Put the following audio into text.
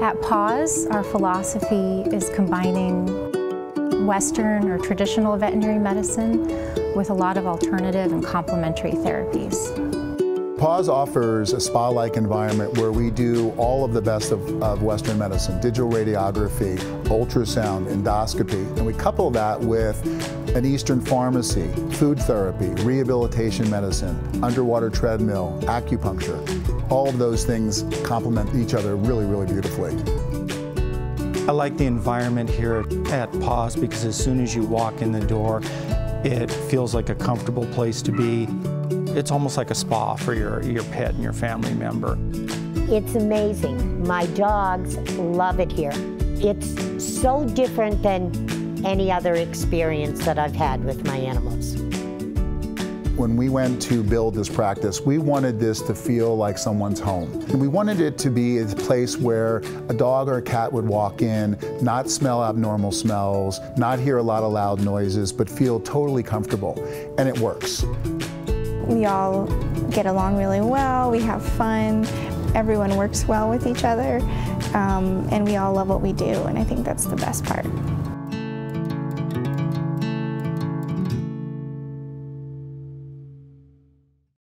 At PAWS, our philosophy is combining Western or traditional veterinary medicine with a lot of alternative and complementary therapies. PAWS offers a spa-like environment where we do all of the best of Western medicine: digital radiography, ultrasound, endoscopy, and we couple that with an Eastern pharmacy, food therapy, rehabilitation medicine, underwater treadmill, acupuncture. All of those things complement each other really, really beautifully. I like the environment here at PAWS because as soon as you walk in the door, it feels like a comfortable place to be. It's almost like a spa for your pet and your family member. It's amazing. My dogs love it here. It's so different than any other experience that I've had with my animals. When we went to build this practice, we wanted this to feel like someone's home. And we wanted it to be a place where a dog or a cat would walk in, not smell abnormal smells, not hear a lot of loud noises, but feel totally comfortable. And it works. We all get along really well, we have fun, everyone works well with each other, and we all love what we do, and I think that's the best part.